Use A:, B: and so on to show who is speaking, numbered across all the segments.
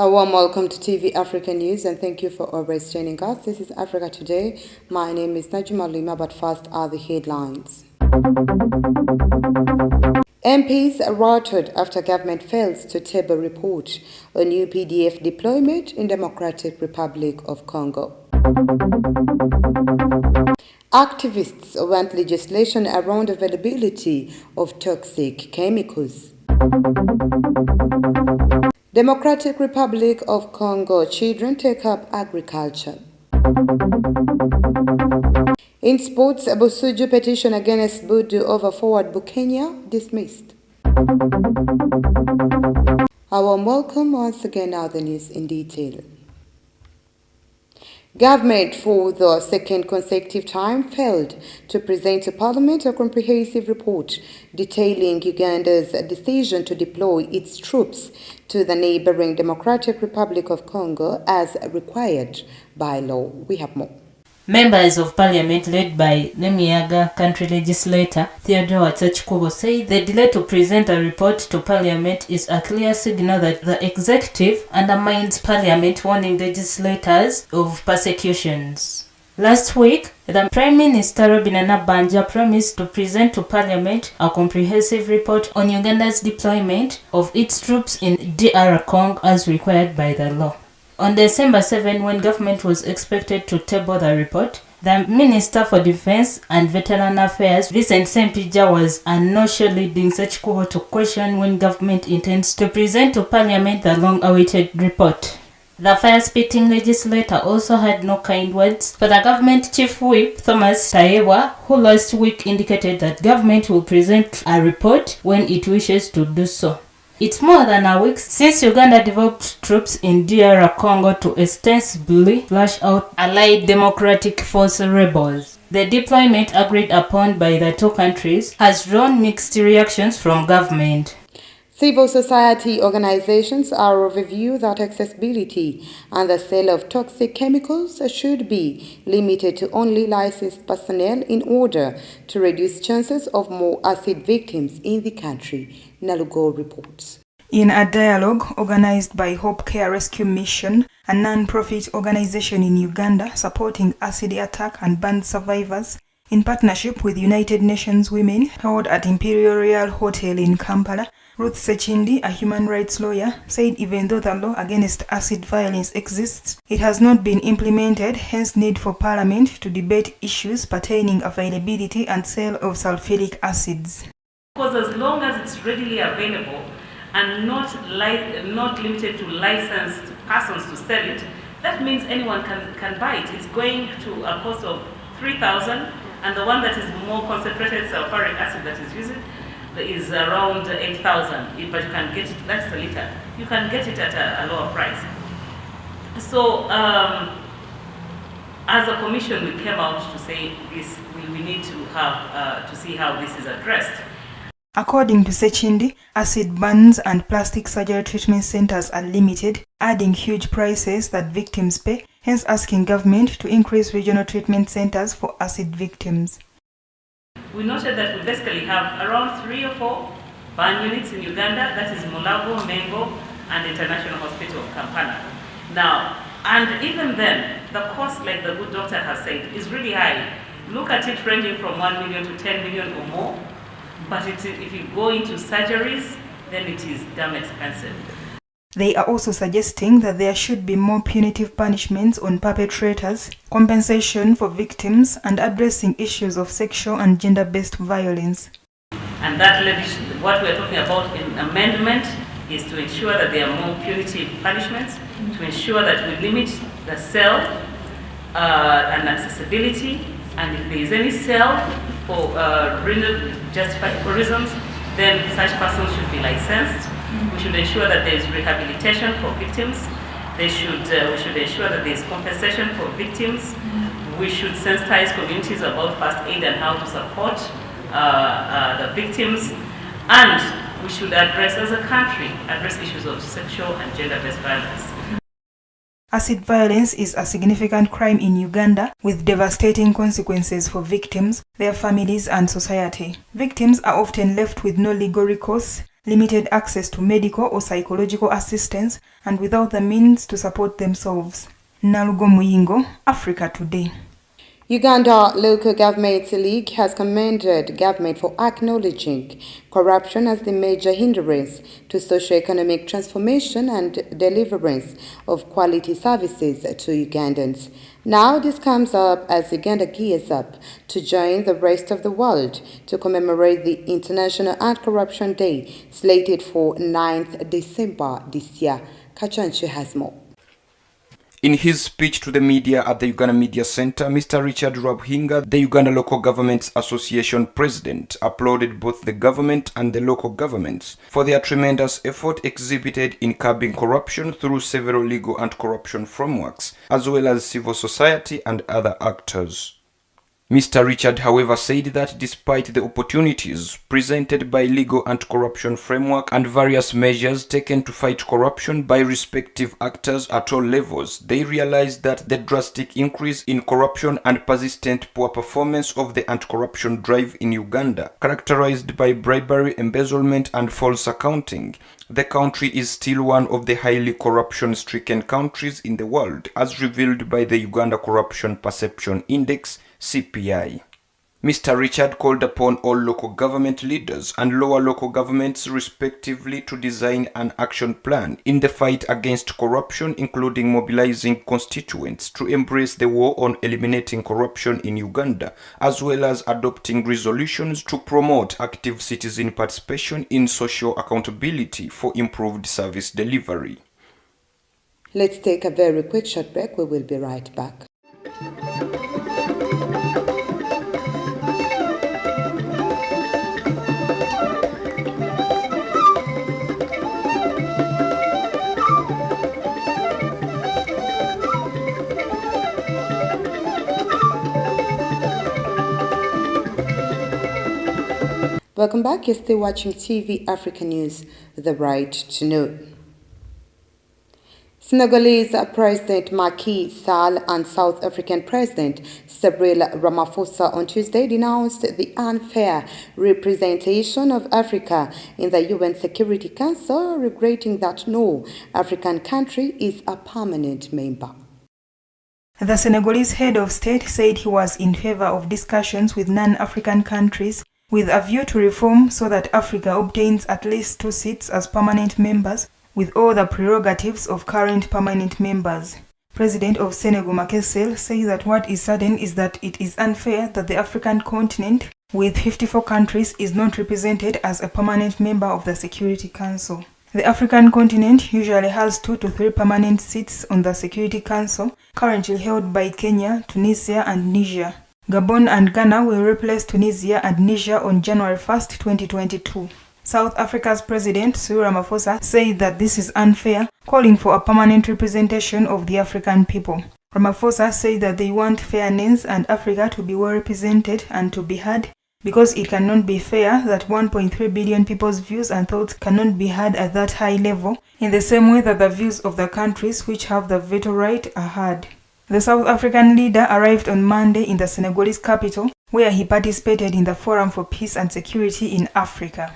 A: A warm welcome to TV Africa News and thank you for always joining us. This is Africa Today. My name is Najma Lima, but first are the headlines. MPs routed after government fails to table report on new UPDF deployment in Democratic Republic of Congo. Activists want legislation around availability of toxic chemicals. Democratic Republic of Congo children take up agriculture. In sports, Busuju petition against Budu over forward Bukenya dismissed. A warm welcome once again. Now the news in detail. Government for the second consecutive time failed to present to Parliament a comprehensive report detailing Uganda's decision to deploy its troops to the neighboring Democratic Republic of Congo as required by law. We have more.
B: Members of Parliament led by Nemiaga country legislator Theodore Watsachikubo say the delay to present a report to Parliament is a clear signal that the executive undermines Parliament, warning legislators of persecutions. Last week, the Prime Minister Robinah Nabbanja promised to present to Parliament a comprehensive report on Uganda's deployment of its troops in DR Congo as required by the law. On December 7, when government was expected to table the report, the Minister for Defense and Veteran Affairs, Vincent Sempija, was unusually leading Sachikubo to question when government intends to present to Parliament the long-awaited report. The fire-spitting legislator also had no kind words for the government chief whip, Thomas Tayewa, who last week indicated that government will present a report when it wishes to do so. It's more than a week since Uganda developed troops in DR Congo to ostensibly flush out allied Democratic Force rebels. The deployment agreed upon by the two countries has drawn mixed reactions from government.
A: Civil society organizations are of a view that accessibility and the sale of toxic chemicals should be limited to only licensed personnel in order to reduce chances of more acid victims in the country. Nalugo reports.
C: In a dialogue organized by Hope Care Rescue Mission, a non-profit organization in Uganda supporting acid attack and burn survivors, in partnership with United Nations Women, held at Imperial Royal Hotel in Kampala, Ruth Sechindi, a human rights lawyer, said even though the law against acid violence exists, it has not been implemented, hence need for Parliament to debate issues pertaining availability and sale of sulfuric acids.
D: Because as long as it's readily available and not limited to licensed persons to sell it, that means anyone can buy it. It's going to a cost of 3,000, and the one that is more concentrated sulfuric acid that is used is around 8,000. But you can get it, that's the liter. You can get it at a lower price. So, as a commission, we came out to say this. We need to have to see how this is addressed.
C: According to Sechindi, acid burns and plastic surgery treatment centers are limited, adding huge prices that victims pay, hence asking government to increase regional treatment centers for acid victims.
D: We noted that we basically have around 3 or 4 burn units in Uganda, that is Mulago, Mengo, and International Hospital of Kampala. Now, and even then, the cost, like the good doctor has said, is really high. Look at it ranging from 1 million to 10 million or more. But if you go into surgeries, then it is damn expensive.
C: They are also suggesting that there should be more punitive punishments on perpetrators, compensation for victims, and addressing issues of sexual and gender-based violence.
D: And that what we're talking about in amendment is to ensure that there are more punitive punishments, to ensure that we limit the sale and accessibility, and if there is any sale for justified reasons, then such persons should be licensed. We should ensure that there is rehabilitation for victims. We should ensure that there is compensation for victims. We should sensitize communities about first aid and how to support the victims. And we should address, as a country, issues of sexual and gender-based violence.
C: Acid violence is a significant crime in Uganda with devastating consequences for victims, their families, and society. Victims are often left with no legal recourse, limited access to medical or psychological assistance, and without the means to support themselves. Nalugo Muyingo, Africa Today.
A: Uganda Local Governments League has commended government for acknowledging corruption as the major hindrance to socio-economic transformation and deliverance of quality services to Ugandans. Now this comes up as Uganda gears up to join the rest of the world to commemorate the International Anti-Corruption Day slated for 9th December this year. Kachanchu has more.
E: In his speech to the media at the Uganda Media Center, Mr. Richard Rwabuhinga, the Uganda Local Governments Association president, applauded both the government and the local governments for their tremendous effort exhibited in curbing corruption through several legal anti-corruption frameworks, as well as civil society and other actors. Mr. Richard, however, said that despite the opportunities presented by legal anti-corruption framework and various measures taken to fight corruption by respective actors at all levels, they realized that the drastic increase in corruption and persistent poor performance of the anti-corruption drive in Uganda, characterized by bribery, embezzlement, and false accounting, the country is still one of the highly corruption-stricken countries in the world, as revealed by the Uganda Corruption Perception Index, CPI. Mr. Richard called upon all local government leaders and lower local governments respectively to design an action plan in the fight against corruption, including mobilizing constituents to embrace the war on eliminating corruption in Uganda, as well as adopting resolutions to promote active citizen participation in social accountability for improved service delivery.
A: Let's take a very quick short break. We will be right back. Welcome back. You're still watching TV Africa News, The Right to Know. Senegalese President Macky Sall and South African President Cyril Ramaphosa on Tuesday denounced the unfair representation of Africa in the UN Security Council, regretting that no African country is a permanent member.
C: The Senegalese head of state said he was in favor of discussions with non-African countries with a view to reform so that Africa obtains at least 2 seats as permanent members with all the prerogatives of current permanent members. President of Senegal Macky Sall says that what is certain is that it is unfair that the African continent, with 54 countries, is not represented as a permanent member of the Security Council. The African continent usually has 2 to 3 permanent seats on the Security Council, currently held by Kenya, Tunisia, and Niger. Gabon and Ghana will replace Tunisia and Niger on January 1, 2022. South Africa's President Cyril Ramaphosa said that this is unfair, calling for a permanent representation of the African people. Ramaphosa said that they want fairness and Africa to be well represented and to be heard, because it cannot be fair that 1.3 billion people's views and thoughts cannot be heard at that high level, in the same way that the views of the countries which have the veto right are heard. The South African leader arrived on Monday in the Senegalese capital, where he participated in the Forum for Peace and Security in Africa.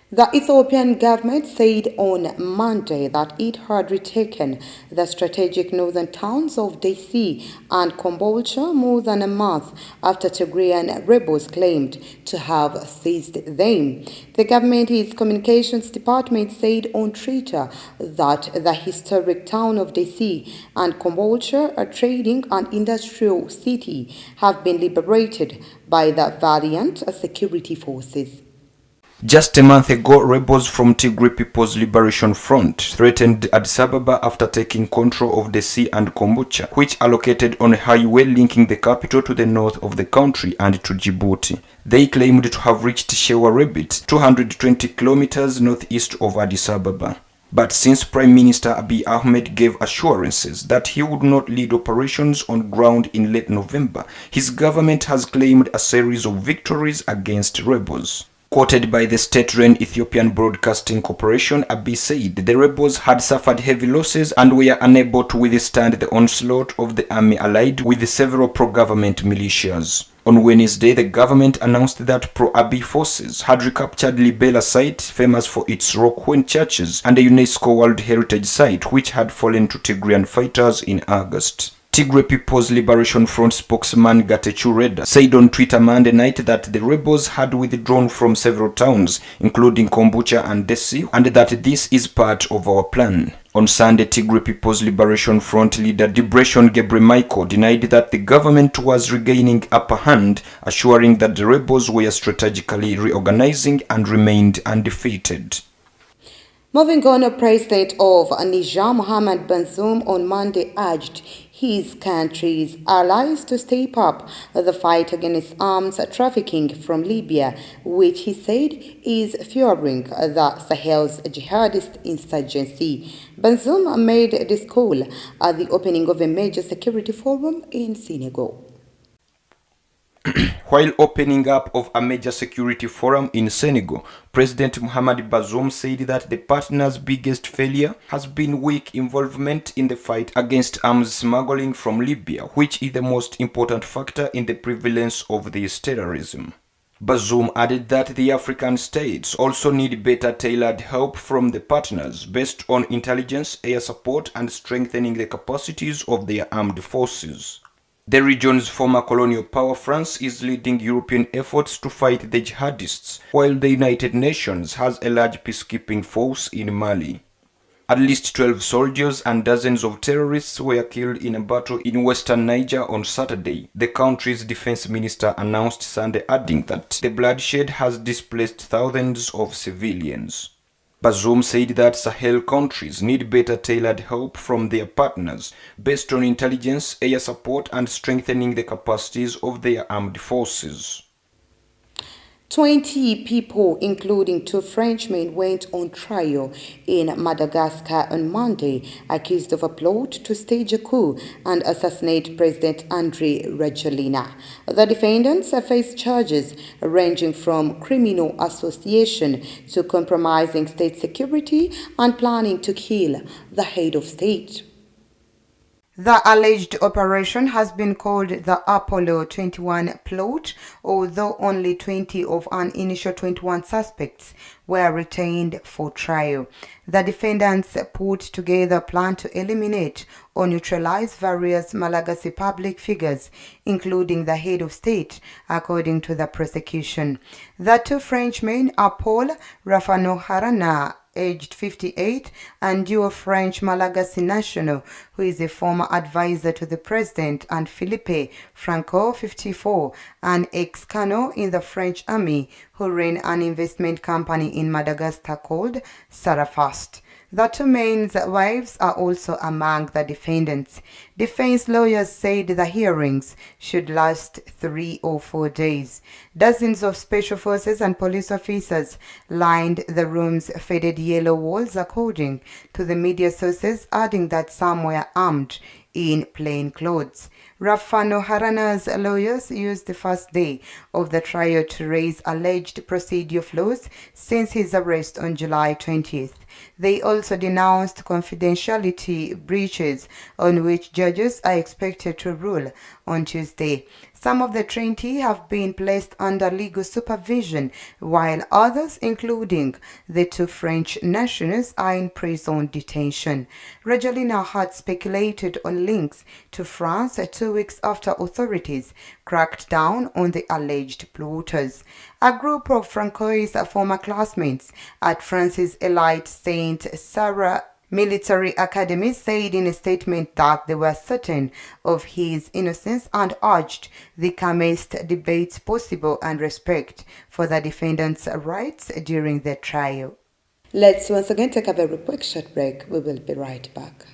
A: The Ethiopian government said on Monday that it had retaken the strategic northern towns of Dessie and Kombolcha more than a month after Tigrayan rebels claimed to have seized them. The government's communications department said on Twitter that the historic town of Dessie and Kombolcha, a trading and industrial city, have been liberated by the valiant security forces.
E: Just a month ago, rebels from Tigray People's Liberation Front threatened Addis Ababa after taking control of Dessie and Kombolcha, which are located on a highway linking the capital to the north of the country and to Djibouti. They claimed to have reached Shewa Rebit, 220 kilometers northeast of Addis Ababa. But since Prime Minister Abiy Ahmed gave assurances that he would not lead operations on ground in late November, his government has claimed a series of victories against rebels. Quoted by the state-run Ethiopian Broadcasting Corporation, Abiy said the rebels had suffered heavy losses and were unable to withstand the onslaught of the army allied with several pro-government militias. On Wednesday, the government announced that pro-Abiy forces had recaptured Libela site, famous for its rock-hewn churches, and a UNESCO World Heritage Site which had fallen to Tigrayan fighters in August. Tigray People's Liberation Front spokesman Getachew Reda said on Twitter Monday night that the rebels had withdrawn from several towns, including Kombucha and Desi, and that this is part of our plan. On Sunday, Tigray People's Liberation Front leader Debretsion Gebremichael denied that the government was regaining upper hand, assuring that the rebels were strategically reorganizing and remained undefeated.
A: Moving on, President of Niger Mohamed Bazoum on Monday urged his country's allies to step up the fight against arms trafficking from Libya, which he said is fueling the Sahel's jihadist insurgency. Bazoum made this call at the opening of a major security forum in Senegal.
E: While opening up of a major security forum in Senegal, President Mohamed Bazoum said that the partners' biggest failure has been weak involvement in the fight against arms smuggling from Libya, which is the most important factor in the prevalence of this terrorism. Bazoum added that the African states also need better tailored help from the partners based on intelligence, air support, and strengthening the capacities of their armed forces. The region's former colonial power France is leading European efforts to fight the jihadists, while the United Nations has a large peacekeeping force in Mali. At least 12 soldiers and dozens of terrorists were killed in a battle in western Niger on Saturday, the country's defense minister announced Sunday, adding that the bloodshed has displaced thousands of civilians. Bazoum said that Sahel countries need better tailored help from their partners based on intelligence, air support, and strengthening the capacities of their armed forces.
A: 20 people, including 2 Frenchmen, went on trial in Madagascar on Monday, accused of a plot to stage a coup and assassinate President Andry Rajoelina. The defendants face charges ranging from criminal association to compromising state security and planning to kill the head of state. The alleged operation has been called the Apollo 21 plot, although only 20 of an initial 21 suspects were retained for trial. The defendants put together a plan to eliminate or neutralize various Malagasy public figures, including the head of state, according to the prosecution. The 2 Frenchmen are Paul Rafano-Harana, aged 58, and dual French Malagasy national, who is a former advisor to the president, and Philippe Franco, 54, an ex-colonel in the French army, who ran an investment company in Madagascar called Sarafast. The 2 men's wives are also among the defendants. Defense lawyers said the hearings should last 3 or 4 days. Dozens of special forces and police officers lined the room's faded yellow walls, according to the media sources, adding that some were armed in plain clothes. Rafano-Harana's lawyers used the first day of the trial to raise alleged procedural flaws since his arrest on July 20th. They also denounced confidentiality breaches on which judges are expected to rule on Tuesday. Some of the 20 have been placed under legal supervision, while others, including the 2 French nationals, are in prison detention. Rajoelina had speculated on links to France 2 weeks after authorities cracked down on the alleged plotters. A group of Francois' former classmates at France's elite Saint Sarah Military Academy said in a statement that they were certain of his innocence and urged the calmest debates possible and respect for the defendants' rights during the trial. Let's once again take a very quick short break. We will be right back.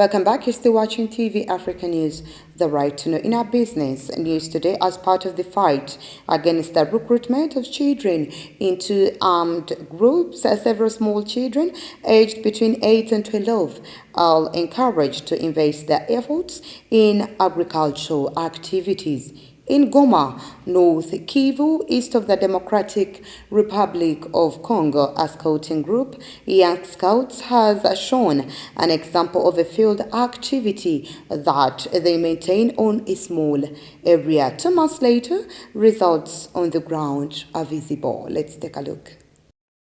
A: Welcome back. You're still watching TV Africa News, the right to know in our business. News today, as part of the fight against the recruitment of children into armed groups, several small children aged between 8 and 12 are encouraged to invest their efforts in agricultural activities. In Goma, North Kivu, east of the Democratic Republic of Congo, a scouting group, Young Scouts, has shown an example of a field activity that they maintain on a small area. 2 months later, results on the ground are visible. Let's take a look.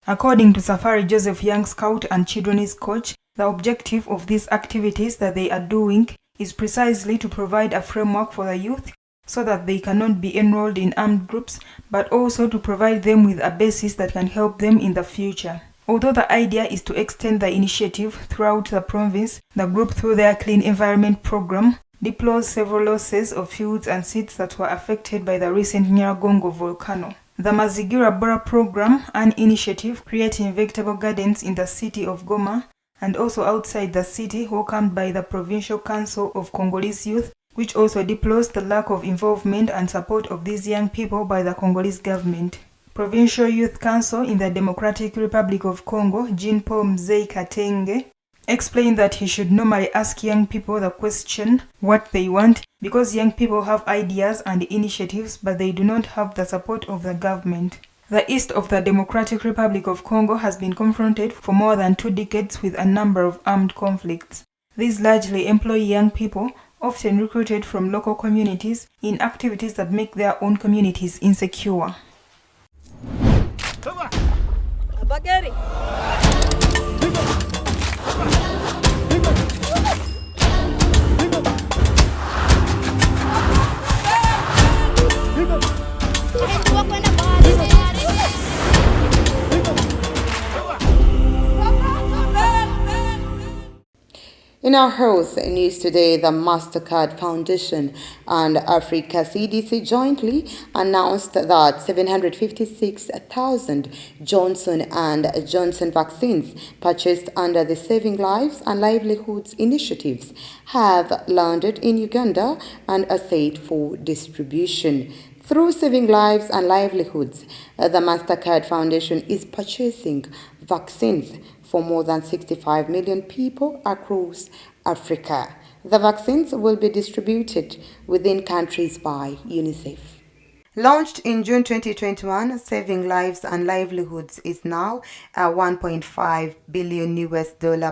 C: According to Safari Joseph, Young Scout and Children's coach, the objective of these activities that they are doing is precisely to provide a framework for the youth so that they cannot be enrolled in armed groups, but also to provide them with a basis that can help them in the future. Although the idea is to extend the initiative throughout the province, the group, through their Clean Environment program, deplores several losses of fields and seeds that were affected by the recent Nyiragongo volcano. The Mazigira Bora program, an initiative creating vegetable gardens in the city of Goma and also outside the city, welcomed by the Provincial Council of Congolese Youth, which also deplores the lack of involvement and support of these young people by the Congolese government. Provincial Youth Council in the Democratic Republic of Congo, Jean-Paul Mzei Katenge, explained that he should normally ask young people the question what they want, because young people have ideas and initiatives, but they do not have the support of the government. The east of the Democratic Republic of Congo has been confronted for more than 2 decades with a number of armed conflicts. These largely employ young people, often recruited from local communities, in activities that make their own communities insecure.
A: In our health news today, the MasterCard Foundation and Africa CDC jointly announced that 756,000 Johnson & Johnson vaccines purchased under the Saving Lives and Livelihoods initiatives have landed in Uganda and are set for distribution. Through Saving Lives and Livelihoods, the MasterCard Foundation is purchasing vaccines for more than 65 million people across Africa. The vaccines will be distributed within countries by UNICEF. Launched in June 2021, Saving Lives and Livelihoods is now a $1.5 billion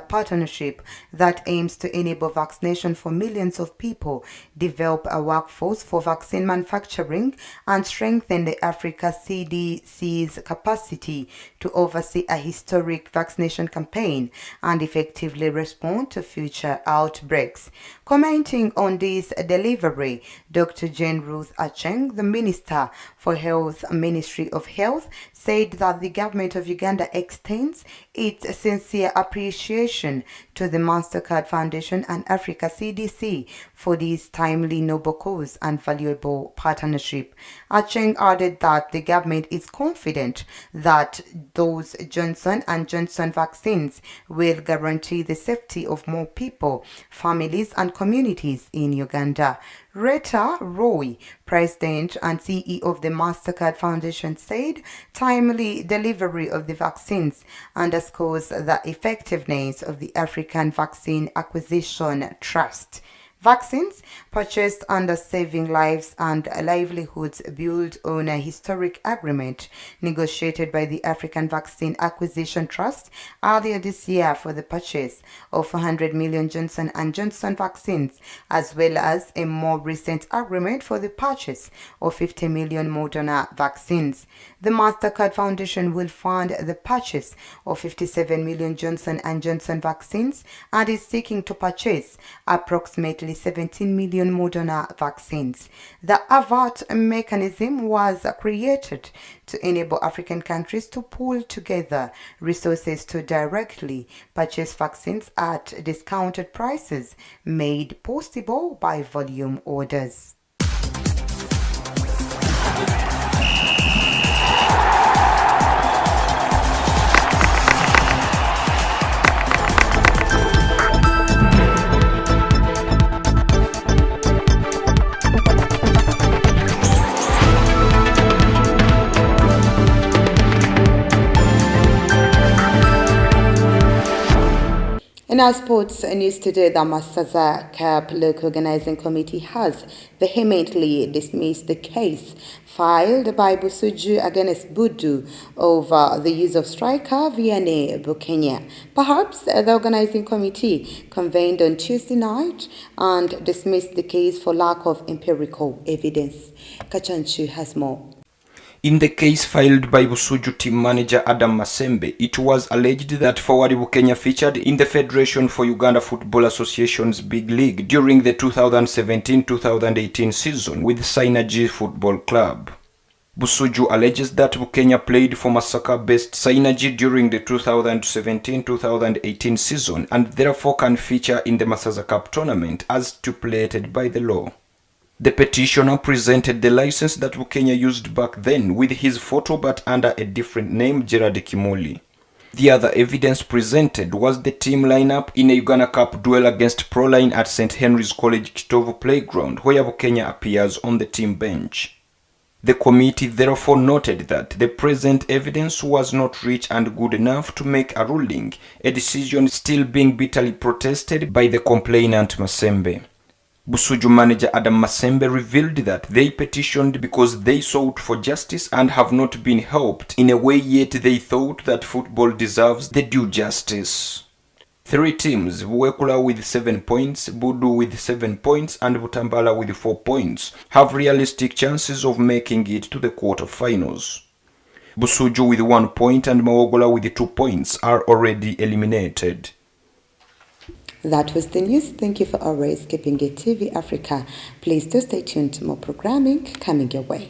A: partnership that aims to enable vaccination for millions of people, develop a workforce for vaccine manufacturing, and strengthen the Africa CDC's capacity to oversee a historic vaccination campaign and effectively respond to future outbreaks. Commenting on this delivery, Dr. Jane Ruth Acheng, the Minister for Health, Ministry of Health, said that the government of Uganda extends its sincere appreciation to the MasterCard Foundation and Africa CDC for this timely, noble cause and valuable partnership. Acheng added that the government is confident that those Johnson & Johnson vaccines will guarantee the safety of more people, families and communities in Uganda. Rita Roy, President and CEO of the MasterCard Foundation, said timely delivery of the vaccines underscores the effectiveness of the African Vaccine Acquisition Trust. Vaccines purchased under Saving Lives and Livelihoods build on a historic agreement negotiated by the African Vaccine Acquisition Trust earlier this year for the purchase of 100 million Johnson & Johnson vaccines, as well as a more recent agreement for the purchase of 50 million Moderna vaccines. The MasterCard Foundation will fund the purchase of 57 million Johnson & Johnson vaccines and is seeking to purchase approximately 17 million Moderna vaccines. The AVAT mechanism was created to enable African countries to pool together resources to directly purchase vaccines at discounted prices made possible by volume orders. In our sports news today, the Masaza Cup Local Organizing Committee has vehemently dismissed the case filed by Busuju against Budu over the use of striker Vianney Bukenya. Perhaps the organizing committee convened on Tuesday night and dismissed the case for lack of empirical evidence. Kachanchu has more.
E: In the case filed by Busuju team manager Adam Masembe, it was alleged that forward Bukenya featured in the Federation for Uganda Football Association's Big League during the 2017-2018 season with Synergy Football Club. Busuju alleges that Bukenya played for Masaka-based Synergy during the 2017-2018 season and therefore can feature in the Masaza Cup tournament as stipulated by the law. The petitioner presented the license that Bukenya used back then with his photo but under a different name, Gerard Kimoli. The other evidence presented was the team lineup in a Uganda Cup duel against Proline at St. Henry's College Kitovu Playground, where Bukenya appears on the team bench. The committee therefore noted that the present evidence was not rich and good enough to make a ruling, a decision still being bitterly protested by the complainant Masembe. Busuju manager Adam Masembe revealed that they petitioned because they sought for justice and have not been helped in a way, yet they thought that football deserves the due justice. 3 teams, Buwekula with 7 points, Budu with 7 points and Butambala with 4 points, have realistic chances of making it to the quarter-finals. Busuju with 1 point and Mawogola with 2 points are already eliminated.
A: That was the news. Thank you for always keeping it TV Africa. Please do stay tuned to more programming coming your way.